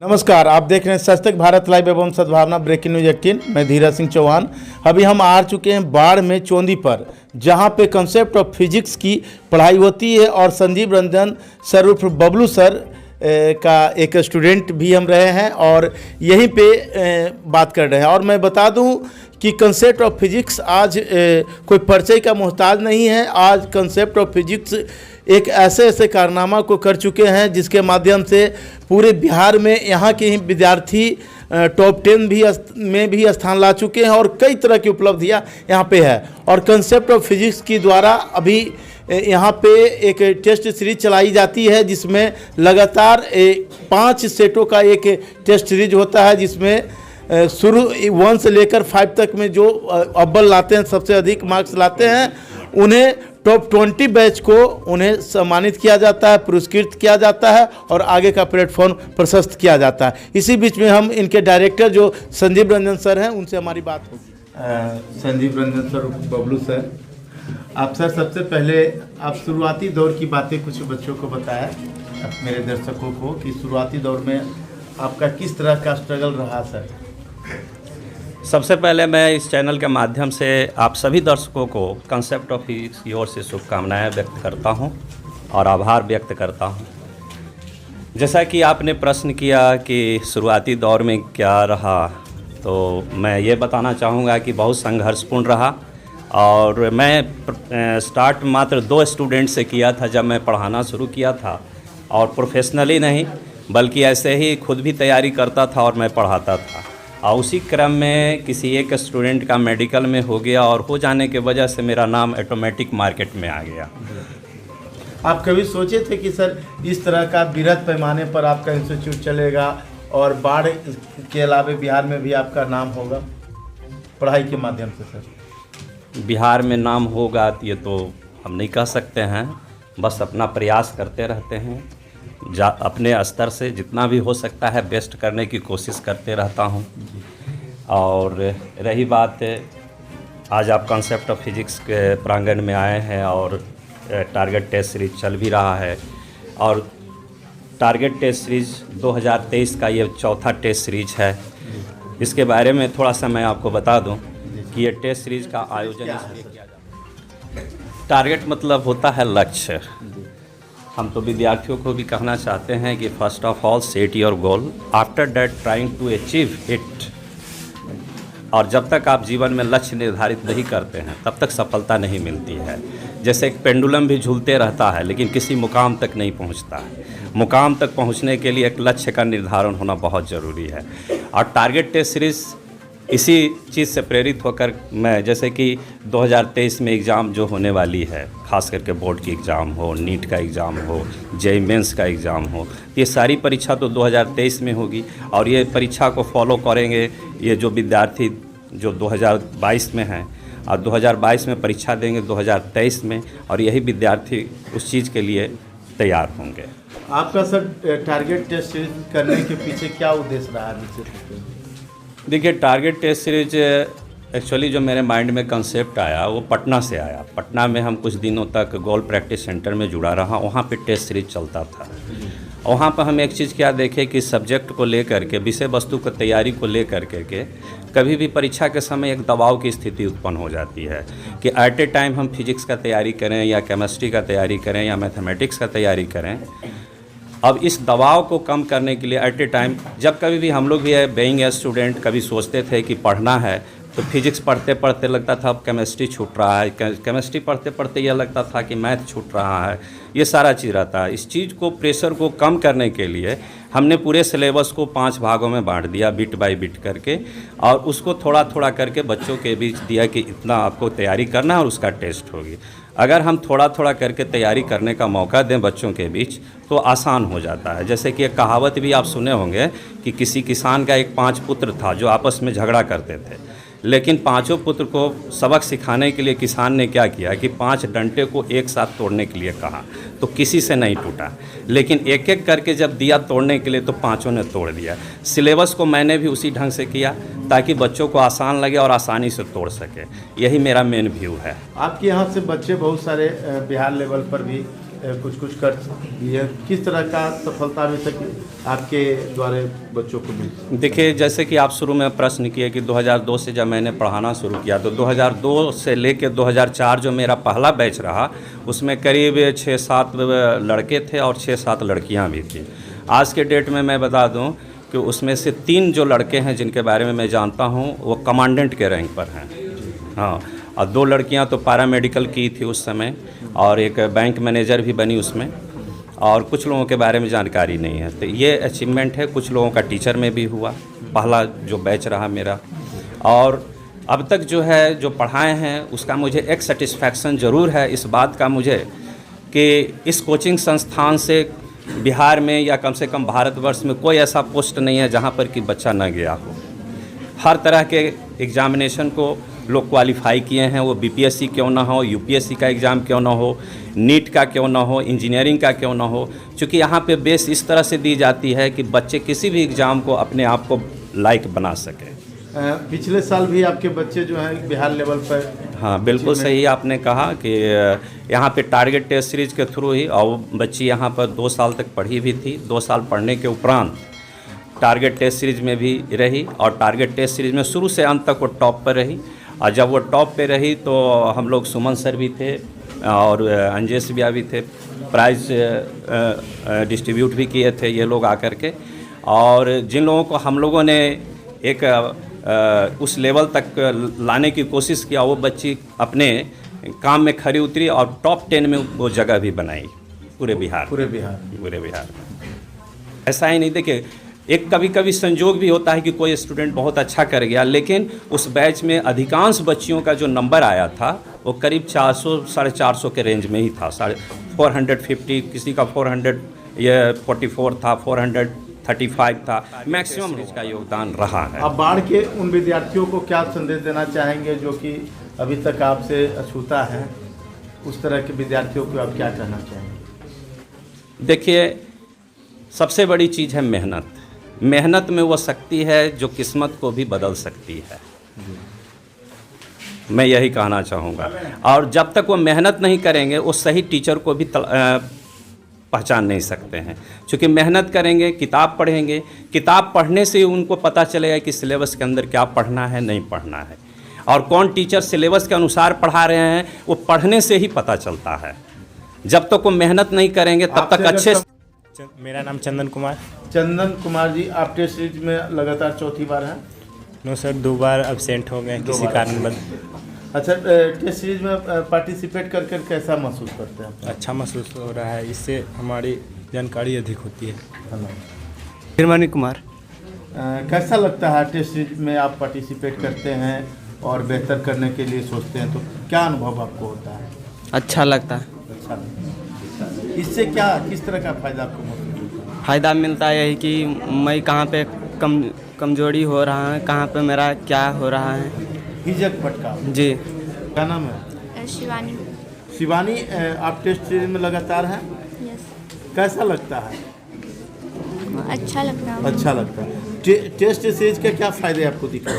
नमस्कार, आप देख रहे हैं सच तक भारत लाइव एवं सद्भावना ब्रेकिंग न्यूज 18। मैं धीरज सिंह चौहान। अभी हम आ चुके हैं बाढ़ में चौंदी पर, जहां पे कंसेप्ट ऑफ फिजिक्स की पढ़ाई होती है और संजीव रंजन सर उर्फ बबलू सर का एक स्टूडेंट भी हम रहे हैं और यहीं पे बात कर रहे हैं। और मैं बता दूं कि कंसेप्ट ऑफ फिजिक्स आज कोई परिचय का मोहताज नहीं है। आज कंसेप्ट ऑफ फिजिक्स एक ऐसे कारनामा को कर चुके हैं जिसके माध्यम से पूरे बिहार में यहाँ के ही विद्यार्थी टॉप 10 में भी स्थान ला चुके हैं और कई तरह की उपलब्धियाँ यहाँ पे है। और कंसेप्ट ऑफ फिजिक्स की द्वारा अभी यहाँ पे एक टेस्ट सीरीज चलाई जाती है जिसमें लगातार 5 सेटों का एक टेस्ट सीरीज होता है, जिसमें शुरू 1 से लेकर 5 तक में जो अव्वल लाते हैं, सबसे अधिक मार्क्स लाते हैं, उन्हें टॉप 20 बैच को उन्हें सम्मानित किया जाता है, पुरस्कृत किया जाता है और आगे का प्लेटफॉर्म प्रशस्त किया जाता है। इसी बीच में हम इनके डायरेक्टर जो संजीव रंजन सर हैं उनसे हमारी बात होगी। संजीव रंजन सर, बबलू सर, आप सर सबसे पहले आप शुरुआती दौर की बातें कुछ बच्चों को बताएं, मेरे दर्शकों को, कि शुरुआती दौर में आपका किस तरह का स्ट्रगल रहा सर। सबसे पहले मैं इस चैनल के माध्यम से आप सभी दर्शकों को कंसेप्ट ऑफ फिजिक्स की ओर से शुभकामनाएं व्यक्त करता हूं और आभार व्यक्त करता हूं। जैसा कि आपने प्रश्न किया कि शुरुआती दौर में क्या रहा, तो मैं ये बताना चाहूँगा कि बहुत संघर्षपूर्ण रहा। और मैं स्टार्ट मात्र 2 स्टूडेंट से किया था जब मैं पढ़ाना शुरू किया था, और प्रोफेशनली नहीं बल्कि ऐसे ही खुद भी तैयारी करता था और मैं पढ़ाता था। और उसी क्रम में किसी एक स्टूडेंट का मेडिकल में हो गया और हो जाने के वजह से मेरा नाम ऑटोमेटिक मार्केट में आ गया। आप कभी सोचे थे कि सर इस तरह का बृहद पैमाने पर आपका इंस्टीट्यूट चलेगा और बाढ़ के अलावा बिहार में भी आपका नाम होगा पढ़ाई के माध्यम से? सर बिहार में नाम होगा ये तो हम नहीं कह सकते हैं, बस अपना प्रयास करते रहते हैं, अपने स्तर से जितना भी हो सकता है बेस्ट करने की कोशिश करते रहता हूं। और रही बात आज आप कंसेप्ट ऑफ फिजिक्स के प्रांगण में आए हैं और टारगेट टेस्ट सीरीज चल भी रहा है, और टारगेट टेस्ट सीरीज 2023 का ये 4था टेस्ट सीरीज है। इसके बारे में थोड़ा सा मैं आपको बता दूं कि ये टेस्ट सीरीज का आयोजन इसलिए किया जाता है। टारगेट मतलब होता है लक्ष्य। हम तो विद्यार्थियों को भी कहना चाहते हैं कि first of all set your goal, after that trying to achieve it. और जब तक आप जीवन में लक्ष्य निर्धारित नहीं करते हैं तब तक सफलता नहीं मिलती है। जैसे एक पेंडुलम भी झूलते रहता है लेकिन किसी मुकाम तक नहीं पहुंचता है। मुकाम तक पहुंचने के लिए एक लक्ष्य का निर्धारण होना बहुत ज़रूरी है। और टारगेट टेस्ट सीरीज़ इसी चीज़ से प्रेरित होकर मैं, जैसे कि 2023 में एग्ज़ाम जो होने वाली है, ख़ास करके बोर्ड की एग्ज़ाम हो, नीट का एग्ज़ाम हो, जेईई मेंस का एग्ज़ाम हो, ये सारी परीक्षा तो 2023 में होगी। और ये परीक्षा को फॉलो करेंगे ये जो विद्यार्थी जो 2022 में हैं और 2022 में परीक्षा देंगे 2023 में, और यही विद्यार्थी उस चीज़ के लिए तैयार होंगे। आपका सर टारगेट टेस्ट सीरीज करने के पीछे क्या उद्देश्य रहा है? देखिए, टारगेट टेस्ट सीरीज एक्चुअली जो मेरे माइंड में कंसेप्ट आया वो पटना से आया। पटना में हम कुछ दिनों तक गोल्ड प्रैक्टिस सेंटर में जुड़ा रहा, वहाँ पे टेस्ट सीरीज चलता था। वहाँ पर हम एक चीज़ क्या देखे कि सब्जेक्ट को लेकर के, विषय वस्तु की तैयारी को लेकर के कभी भी परीक्षा के समय एक दबाव की स्थिति उत्पन्न हो जाती है कि एट ए टाइम हम फिजिक्स का तैयारी करें या केमिस्ट्री का तैयारी करें या मैथमेटिक्स का तैयारी करें। अब इस दबाव को कम करने के लिए एट ए टाइम, जब कभी भी हम लोग भी बीइंग ए स्टूडेंट कभी सोचते थे कि पढ़ना है तो फिजिक्स पढ़ते पढ़ते लगता था अब केमिस्ट्री छूट रहा है, केमिस्ट्री पढ़ते पढ़ते यह लगता था कि मैथ छूट रहा है, ये सारा चीज़ रहता है। इस चीज़ को, प्रेशर को कम करने के लिए हमने पूरे सिलेबस को 5 भागों में बांट दिया, बिट बाय बिट करके, और उसको थोड़ा थोड़ा करके बच्चों के बीच दिया कि इतना आपको तैयारी करना है और उसका टेस्ट होगी। अगर हम थोड़ा थोड़ा करके तैयारी करने का मौका दें बच्चों के बीच तो आसान हो जाता है। जैसे कि एक कहावत भी आप सुने होंगे कि किसी किसान का एक 5 पुत्र था जो आपस में झगड़ा करते थे, लेकिन 5 पुत्र को सबक सिखाने के लिए किसान ने क्या किया कि 5 डंडे को एक साथ तोड़ने के लिए कहा, तो किसी से नहीं टूटा। लेकिन एक एक करके जब दिया तोड़ने के लिए तो 5 ने तोड़ दिया। सिलेबस को मैंने भी उसी ढंग से किया ताकि बच्चों को आसान लगे और आसानी से तोड़ सके। यही मेरा मेन व्यू है। आपके यहाँ से बच्चे बहुत सारे बिहार लेवल पर भी कुछ कुछ कर दिए, किस तरह का सफलता अभी तक आपके द्वारा बच्चों को मिली? देखिए, जैसे कि आप शुरू में प्रश्न किए कि 2002 से जब मैंने पढ़ाना शुरू किया तो 2002 से लेकर 2004 जो मेरा पहला बैच रहा उसमें करीब 6-7 लड़के थे और 6-7 लड़कियां भी थी। आज के डेट में मैं बता दूं कि उसमें से 3 जो लड़के हैं जिनके बारे में मैं जानता हूं वो कमांडेंट के रैंक पर हैं, हाँ, और 2 लड़कियां तो पैरामेडिकल की थी उस समय और एक बैंक मैनेजर भी बनी उसमें, और कुछ लोगों के बारे में जानकारी नहीं है। तो ये अचीवमेंट है, कुछ लोगों का टीचर में भी हुआ, पहला जो बैच रहा मेरा। और अब तक जो है जो पढ़ाए हैं उसका मुझे एक सेटिस्फैक्शन ज़रूर है इस बात का मुझे कि इस कोचिंग संस्थान से बिहार में या कम से कम भारतवर्ष में कोई ऐसा पोस्ट नहीं है जहाँ पर कि बच्चा न गया हो। हर तरह के एग्जामिनेशन को लोग क्वालिफाई किए हैं, वो बीपीएससी क्यों ना हो, यूपीएससी का एग्ज़ाम क्यों ना हो, नीट का क्यों ना हो, इंजीनियरिंग का क्यों ना हो, क्योंकि यहाँ पे बेस इस तरह से दी जाती है कि बच्चे किसी भी एग्ज़ाम को अपने आप को लाइक बना सके। पिछले साल भी आपके बच्चे जो हैं बिहार लेवल पर, हाँ बिल्कुल सही आपने कहा कि यहाँ पे टारगेट टेस्ट सीरीज के थ्रू ही, और बच्ची यहाँ पर 2 साल तक पढ़ी भी थी, 2 साल पढ़ने के उपरांत टारगेट टेस्ट सीरीज में भी रही और टारगेट टेस्ट सीरीज में शुरू से अंत तक वो टॉप पर रही। और जब वो टॉप पे रही तो हम लोग सुमन सर भी थे और अंजेश भैया भी थे, प्राइज़ डिस्ट्रीब्यूट भी किए थे ये लोग आकर के। और जिन लोगों को हम लोगों ने एक उस लेवल तक लाने की कोशिश किया वो बच्ची अपने काम में खरी उतरी और टॉप 10 में वो जगह भी बनाई पूरे बिहार। ऐसा ही नहीं, देखिए एक कभी कभी संजोग भी होता है कि कोई स्टूडेंट बहुत अच्छा कर गया, लेकिन उस बैच में अधिकांश बच्चियों का जो नंबर आया था वो करीब 400-450 के रेंज में ही था, 450, किसी का 444 था, 435 था, मैक्सिमम इसका योगदान रहा है। अब बाढ़ के उन विद्यार्थियों को क्या संदेश देना चाहेंगे जो कि अभी तक आपसे अछूता है, उस तरह के विद्यार्थियों को आप क्या कहना चाहेंगे? देखिए, सबसे बड़ी चीज़ है मेहनत। मेहनत में वो शक्ति है जो किस्मत को भी बदल सकती है, मैं यही कहना चाहूँगा। और जब तक वो मेहनत नहीं करेंगे वो सही टीचर को भी पहचान नहीं सकते हैं, क्योंकि मेहनत करेंगे, किताब पढ़ेंगे, किताब पढ़ने से ही उनको पता चलेगा कि सिलेबस के अंदर क्या पढ़ना है, नहीं पढ़ना है, और कौन टीचर सिलेबस के अनुसार पढ़ा रहे हैं वो पढ़ने से ही पता चलता है। जब तक वो मेहनत नहीं करेंगे तब तक अच्छे। मेरा नाम चंदन कुमार। चंदन कुमार जी, आप टेस्ट सीरीज में लगातार चौथी बार हैं? नो सर, 2 बार अब्सेंट हो गए किसी कारणवश। अच्छा, टेस्ट सीरीज में पार्टिसिपेट कर कर कैसा महसूस करते हैं? अच्छा महसूस हो रहा है, इससे हमारी जानकारी अधिक होती है। हिरमानी कुमार। कैसा लगता है टेस्ट सीरीज में आप पार्टिसिपेट करते हैं और बेहतर करने के लिए सोचते हैं, तो क्या अनुभव आपको होता है? अच्छा लगता है। अच्छा लगता है। इससे क्या, किस तरह का फायदा आपको महसूस होता है? फ़ायदा मिलता है यही कि मैं कहाँ पे कमजोरी हो रहा है, कहाँ पे मेरा क्या हो रहा है। हिजक भटका जी। क्या नाम है? शिवानी। शिवानी, आप टेस्ट सीरीज में लगातार हैं? यस। कैसा लगता है? अच्छा लगता है। अच्छा लगता है। टेस्ट सीरीज के क्या फ़ायदे आपको दिखते हैं?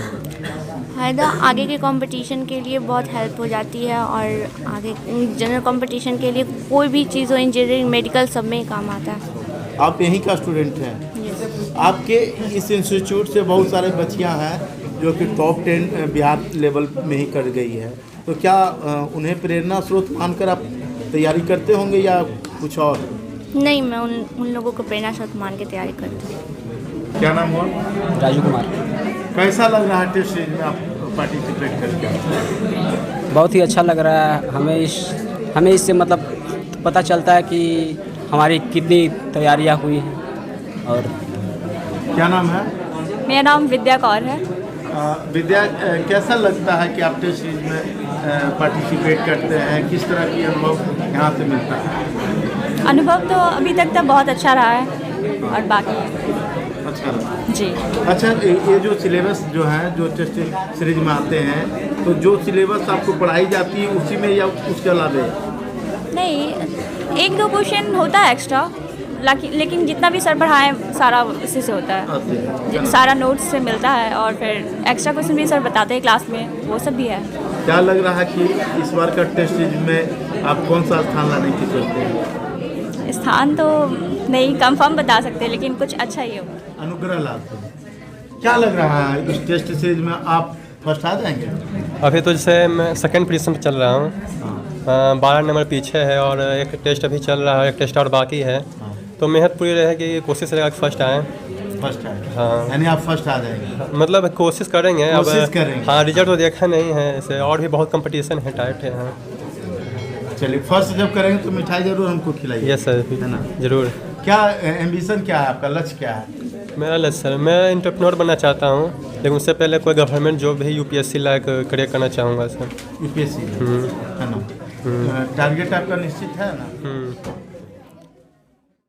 फ़ायदा आगे के कंपटीशन के लिए बहुत हेल्प हो जाती है, और आगे जनरल कंपटीशन के लिए कोई भी चीज़ हो, इंजीनियरिंग, मेडिकल, सब में ही काम आता है। आप यहीं का स्टूडेंट हैं? यस। आपके इस इंस्टीट्यूट से बहुत सारे बच्चियां हैं जो कि टॉप 10 बिहार लेवल में ही कर गई है, तो क्या उन्हें प्रेरणा स्रोत मानकर आप तैयारी करते होंगे या कुछ और? नहीं, मैं उन लोगों को प्रेरणा स्रोत मान के तैयारी करती हूँ। क्या नाम हुआ? राजू कुमार। कैसा लग रहा है टेस्ट सीरीज में आप पार्टिसिपेट करके? बहुत ही अच्छा लग रहा है हमें इससे मतलब पता चलता है कि हमारी कितनी तैयारियां हुई हैं। और क्या नाम है? मेरा नाम विद्या कौर है। विद्या, कैसा लगता है कि आप टेस्ट सीरीज में पार्टिसिपेट करते हैं, किस तरह की अनुभव यहाँ से मिलता है? अनुभव तो अभी तक तो बहुत अच्छा रहा है, और बाकी अच्छा जी। अच्छा, ये जो सिलेबस जो है, जो टेस्ट सीरीज में आते हैं, तो जो सिलेबस आपको पढ़ाई जाती है उसी में या उसके अलावा? नहीं, 1-2 क्वेश्चन होता है एक्स्ट्रा, लेकिन जितना भी सर पढ़ाएं सारा उसी से होता है, सारा नोट्स से मिलता है, और फिर एक्स्ट्रा क्वेश्चन भी सर बताते हैं क्लास में, वो सब भी है। क्या लग रहा है कि इस बार का टेस्ट सीरीज में आप कौन सा स्थान लाने की सोचते हैं? स्थान तो नहीं कंफर्म बता सकते, लेकिन कुछ अच्छा ही होगा। अनुग्रह लाभ तो क्या लग रहा है इस टेस्ट सीरीज में आप फर्स्ट आ जाएंगे? अभी तो जैसे मैं सेकंड पोजीशन पे चल रहा हूँ, 12 नंबर पीछे है और एक टेस्ट अभी चल रहा है, एक टेस्ट और बाकी है। तो मेहनत पूरी रहेगी, कोशिश रहेगा कि फर्स्ट आए। फर्स्ट आए? हाँ, यानी आप फर्स्ट आ जाएंगे? मतलब कोशिश करेंगे। कोशिश अब करेंगे। हाँ, रिजल्ट तो देखा नहीं है ऐसे, और भी बहुत कंपटीशन है, टाइट है। हाँ चलिए, फर्स्ट जब करेंगे तो मिठाई जरूर हमको खिलाइए। यस सर, है ना? जरूर। क्या एम्बिशन क्या है आपका, लक्ष्य क्या है? मेरा लक्ष्य सर, मैं एंटरप्रेन्योर बनना चाहता हूँ, लेकिन उससे पहले कोई गवर्नमेंट जॉब भी UPSC लायक करियर करना चाहूँगा सर। UPSC है ना? टारगेट आपका निश्चित है ना?